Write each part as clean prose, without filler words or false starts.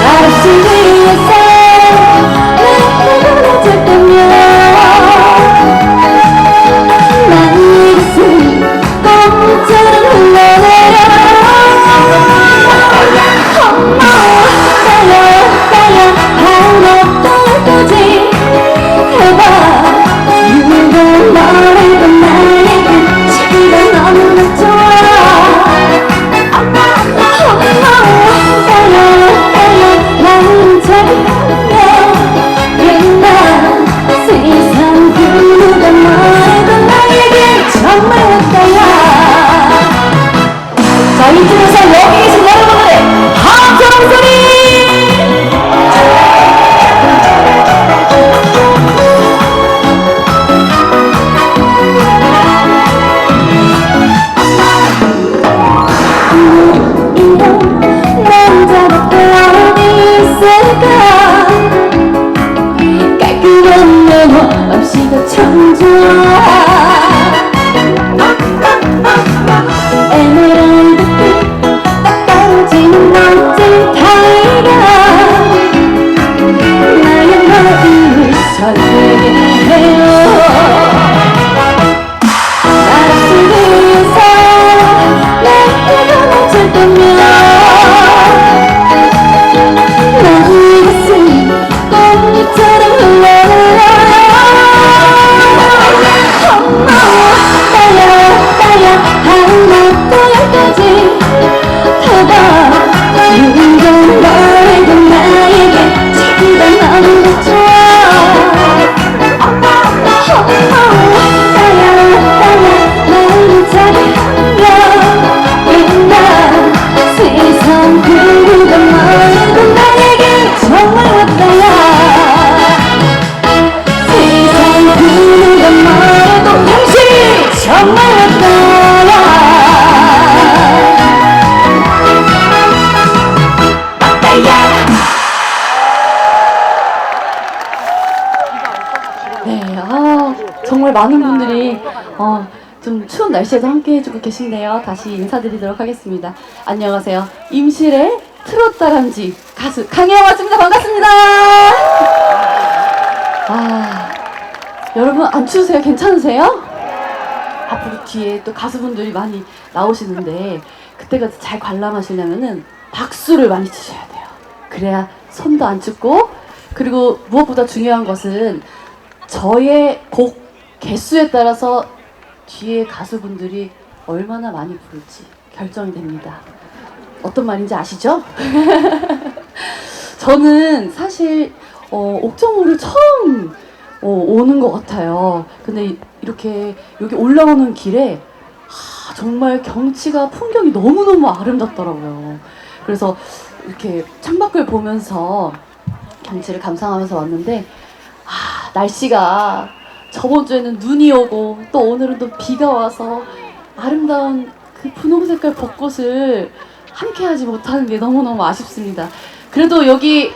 아름씨 위에서 내 눈을 뜰 때면 난 이곳을 꼼짝을 흘러내려 엄마 달려 하나 떠올거지 해봐 유혹을 너를 나에게 지금 너무나 좋아 나는 잘하며 옛날 세상 그 누가 말해도 나에게 정말 왔다야. 자, 이쯤에서 여기 계신 여러분들의 함성 소리 깔끔한 내 맘씨가 참 좋아 에메랄드빛 딱 떨어지는 멋진 타이가 나의 마음을 설레게 해요 아름씨 위에서 내가 멈출 때면 난 이곳을 꽃잎처럼 흘러내려 엄마 달려 하나 또 열까지 타봐 유혹을 너에게 나에게 지금 너무나 좋아 달려 나를 잘하며 옛날 세상 그 누가 말해도 나에게 정말 왔다야 세상 그 누가 말해도 당신이 정말 왔다야 네, 정말 많은 분들이 좀 추운 날씨에도 함께 해주고 계신데요. 다시 인사드리도록 하겠습니다. 안녕하세요. 임실의 트롯 다람쥐 가수 강혜영 왔습니다. 반갑습니다. 여러분 안 추우세요? 괜찮으세요? 앞으로 뒤에 또 가수분들이 많이 나오시는데 그때까지 잘 관람하시려면은 박수를 많이 치셔야 돼요. 그래야 손도 안 춥고, 그리고 무엇보다 중요한 것은 저의 곡 개수에 따라서 뒤에 가수분들이 얼마나 많이 부를지 결정이 됩니다. 어떤 말인지 아시죠? 저는 사실 옥정호를 처음 오는 것 같아요. 근데 이렇게 여기 올라오는 길에 정말 경치가 풍경이 너무너무 아름답더라고요. 그래서 이렇게 창밖을 보면서 경치를 감상하면서 왔는데 날씨가 저번 주에는 눈이 오고 또 오늘은 또 비가 와서 아름다운 그 분홍 색깔 벚꽃을 함께 하지 못하는 게 너무너무 아쉽습니다. 그래도 여기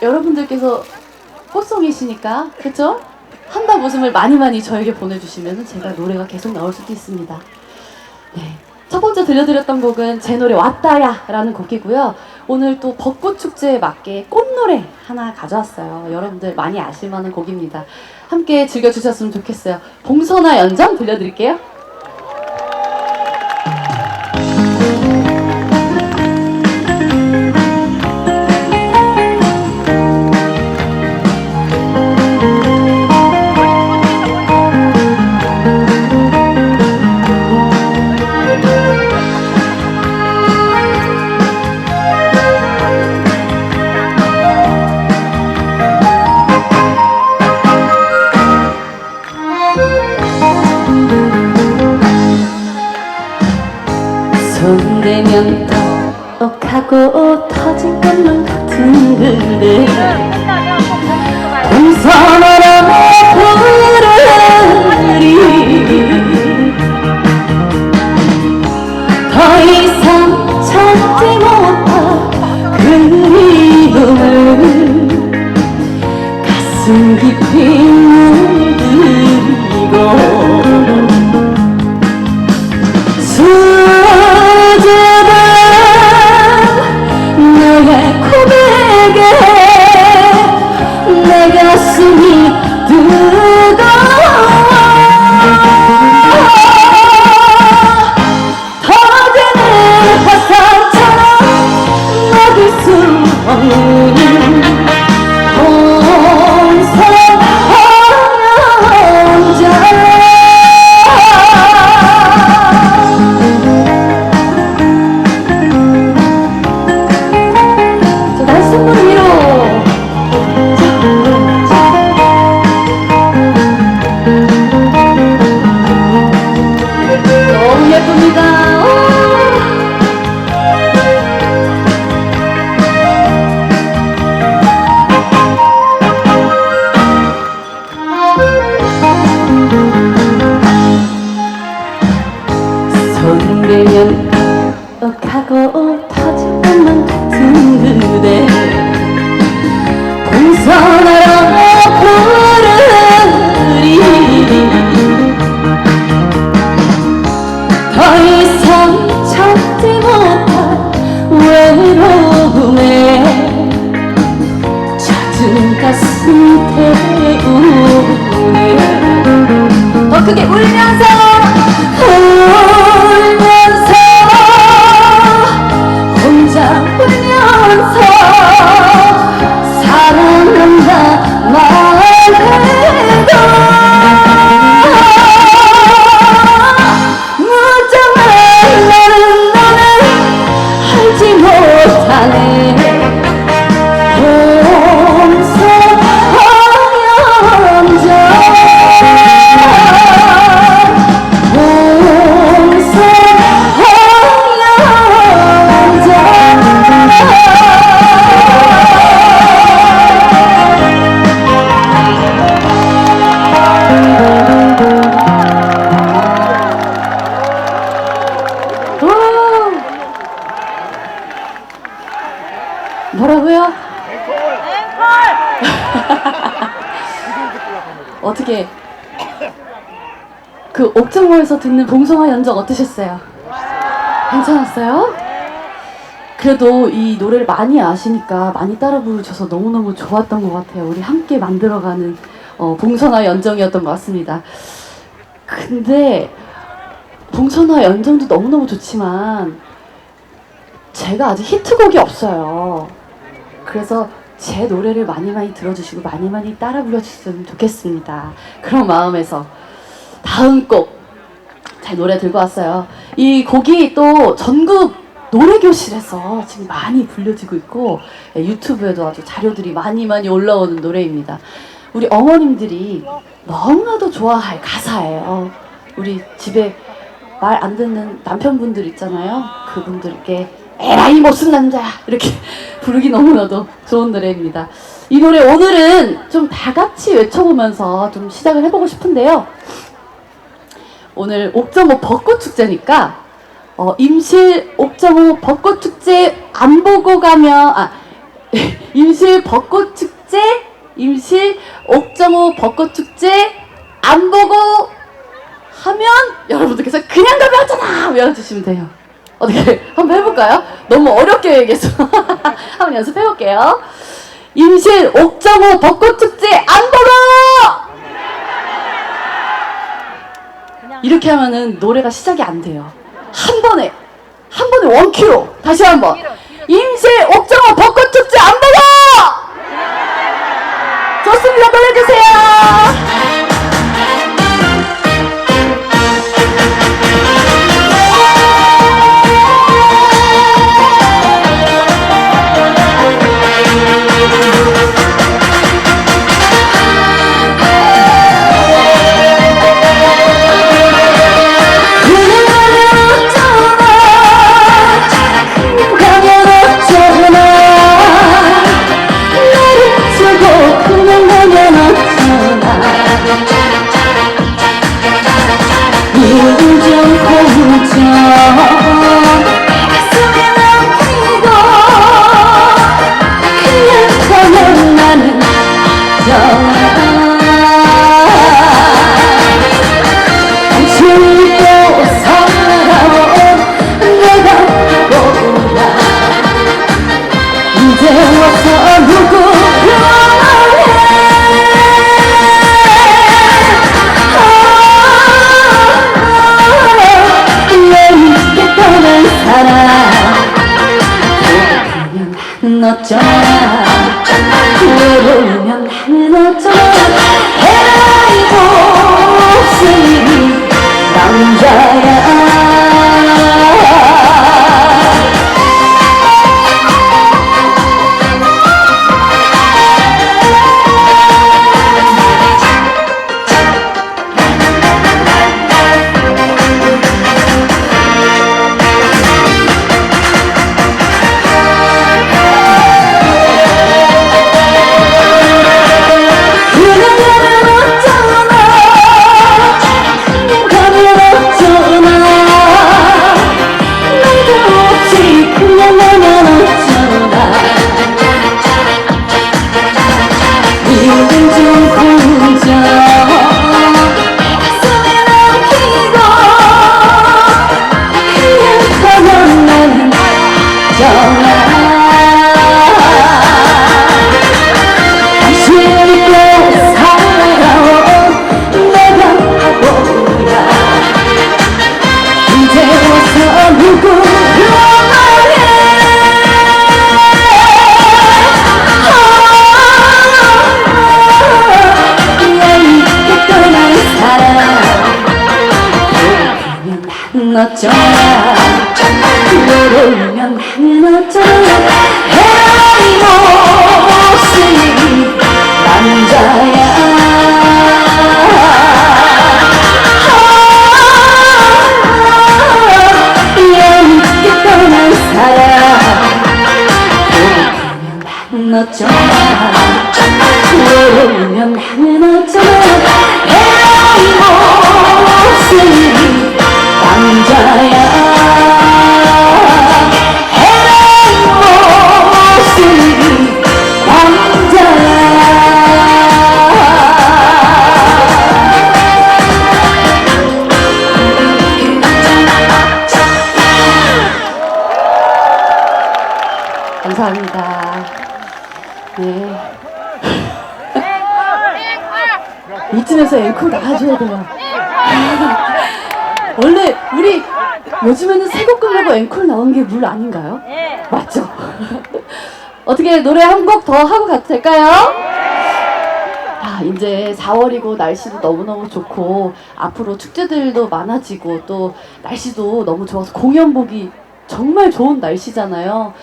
여러분들께서 꽃송이시니까, 그쵸? 한밤 웃음을 많이 저에게 보내주시면 제가 노래가 계속 나올 수도 있습니다. 네. 첫 번째 들려드렸던 곡은 제 노래 왔다야 라는 곡이고요. 오늘 또 벚꽃 축제에 맞게 꽃노래 하나 가져왔어요. 여러분들 많이 아실만한 곡입니다. 함께 즐겨주셨으면 좋겠어요. 봉선화 연장 들려드릴게요. 손대면 떡하고 터질 것만 같은데 공선하라고 부르리 더 이상 찾지 못한 그리움을 가슴 깊이 물들이고 수줍은 타질 것만 같은 그대 공손하라 부르리 더 이상 참지 못할 외로움에 젖은 가슴 태우네 더 크게 울면서 혼자 울면서 사랑한다 말해도 무정한 나는 너는 알지 못하네 뭐라고요? 어떻게 그 옥정호에서 듣는 봉성아 연적 어떠셨어요? 괜찮았어요? 그래도 이 노래를 많이 아시니까 많이 따라 부르셔서 너무너무 좋았던 것 같아요. 우리 함께 만들어가는 봉선화 연정이었던 것 같습니다. 근데 봉선화 연정도 너무너무 좋지만 제가 아직 히트곡이 없어요. 그래서 제 노래를 많이 들어주시고 많이 따라 불러주셨으면 좋겠습니다. 그런 마음에서 다음 곡 제 노래 들고 왔어요. 이 곡이 또 전국 노래교실에서 지금 많이 불려지고 있고 유튜브에도 아주 자료들이 많이 올라오는 노래입니다. 우리 어머님들이 너무나도 좋아할 가사예요. 우리 집에 말 안 듣는 남편분들 있잖아요. 그분들께 에라이 못쓴 남자야 이렇게 부르기 너무나도 좋은 노래입니다. 이 노래 오늘은 좀 다 같이 외쳐보면서 좀 시작을 해보고 싶은데요. 오늘 옥정호 벚꽃축제니까 임실 옥정호 벚꽃축제 안 보고 가면 임실 벚꽃축제 임실 옥정호 벚꽃축제 안 보고 하면 여러분들께서 그냥 가면 하잖아 외워주시면 돼요. 어떻게 한번 해볼까요? 너무 어렵게 얘기해서 한번 연습해볼게요. 임실 옥정호 벚꽃축제 안 보고 이렇게 하면은 노래가 시작이 안 돼요. 한 번에 원키로 다시 한번 임실 옥정호 벚꽃축제 안 보고 좋습니다. 놀래주세요. 외로우면 나는 어쩌나 에라이 못쓰는 남자야. 외로우면 나는 어쩌면 헤어짐 없이 남자야. 영원히 떠난 사람 나는 어쩌면 외로우면 나는 어쩌면 헤어짐 없이 남자야. 감사합니다. 네. 이쯤에서 앵콜 나와줘야 돼요. 원래 우리 요즘에는 새 곡 끝나고 앵콜 나오는 게 룰 아닌가요? 맞죠? 어떻게 노래 한 곡 더 하고 가도 될까요? 아, 이제 4월이고 날씨도 너무너무 좋고 앞으로 축제들도 많아지고 또 날씨도 너무 좋아서 공연 보기 정말 좋은 날씨잖아요.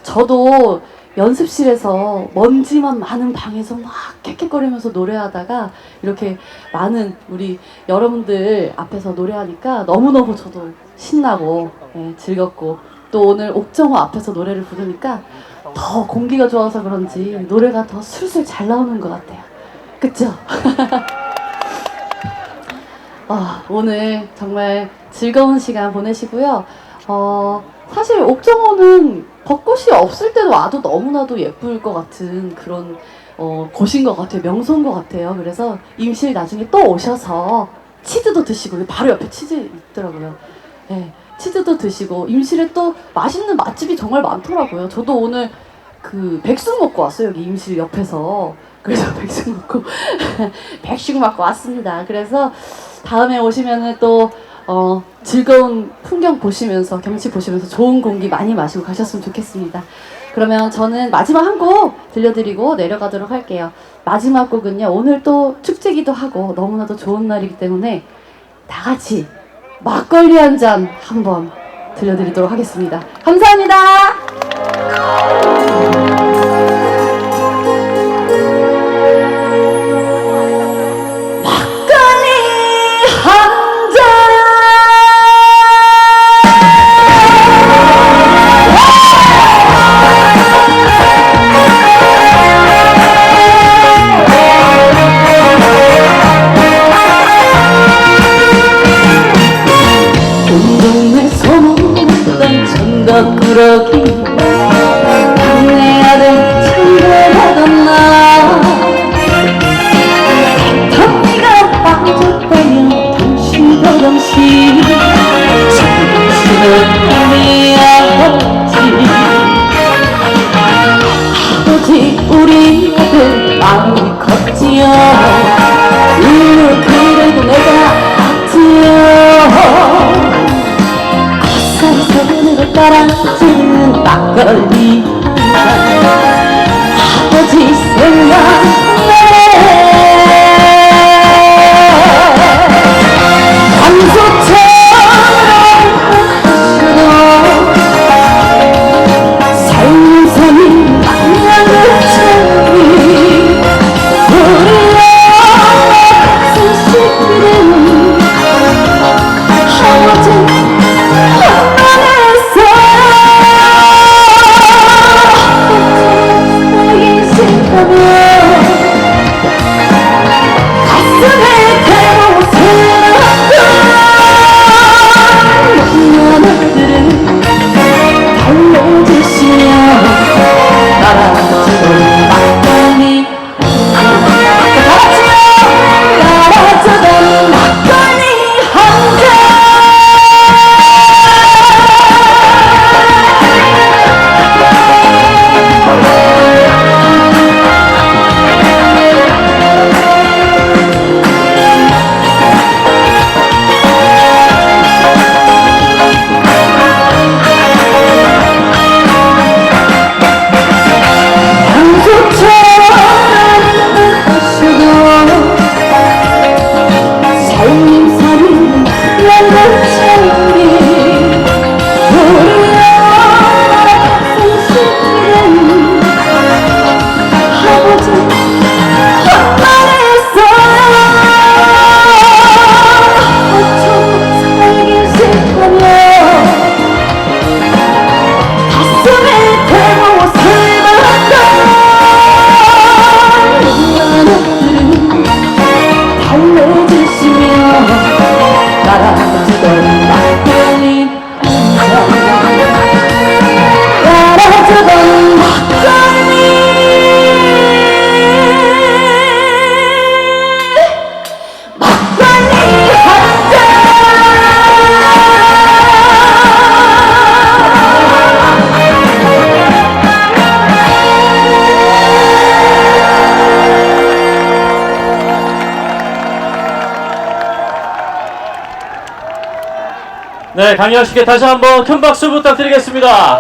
저도 연습실에서 먼지만 많은 방에서 막 캑캑거리면서 노래하다가 이렇게 많은 우리 여러분들 앞에서 노래하니까 너무너무 저도 신나고 즐겁고 또 오늘 옥정호 앞에서 노래를 부르니까 더 공기가 좋아서 그런지 노래가 더 술술 잘 나오는 것 같아요. 그쵸? 오늘 정말 즐거운 시간 보내시고요. 사실 옥정호는 벚꽃이 없을 때도 와도 너무나도 예쁠 것 같은 그런 곳인 것 같아요. 명소인 것 같아요. 그래서 임실 나중에 또 오셔서 치즈도 드시고 바로 옆에 치즈 있더라고요. 네, 치즈도 드시고 임실에 또 맛있는 맛집이 정말 많더라고요. 저도 오늘 그 백숙 먹고 왔어요. 여기 임실 옆에서. 그래서 백숙 먹고 백숙 먹고 왔습니다. 그래서 다음에 오시면은 또 즐거운 풍경 보시면서 경치 보시면서 좋은 공기 많이 마시고 가셨으면 좋겠습니다. 그러면 저는 마지막 한 곡 들려드리고 내려가도록 할게요. 마지막 곡은요, 오늘 또 축제기도 하고 너무나도 좋은 날이기 때문에 다 같이 막걸리 한 잔 한번 들려드리도록 하겠습니다. 감사합니다. 꾸러기 내 아들 참견하던 날 턱니가 빠졌다며 당신 버릇이 정신은 우리 아버지 아버지 우리 아들 마음이 컸지요. 그래도 내가 봤지요. 손으로 따라주는 막걸리 아버지 생각나네. 감소처럼 하셔도 삶은 삶이 만난 것처럼 우리 가슴 아버지 만만해서 보기 싫다면 네, 강희연 씨께 다시 한번 큰 박수 부탁드리겠습니다.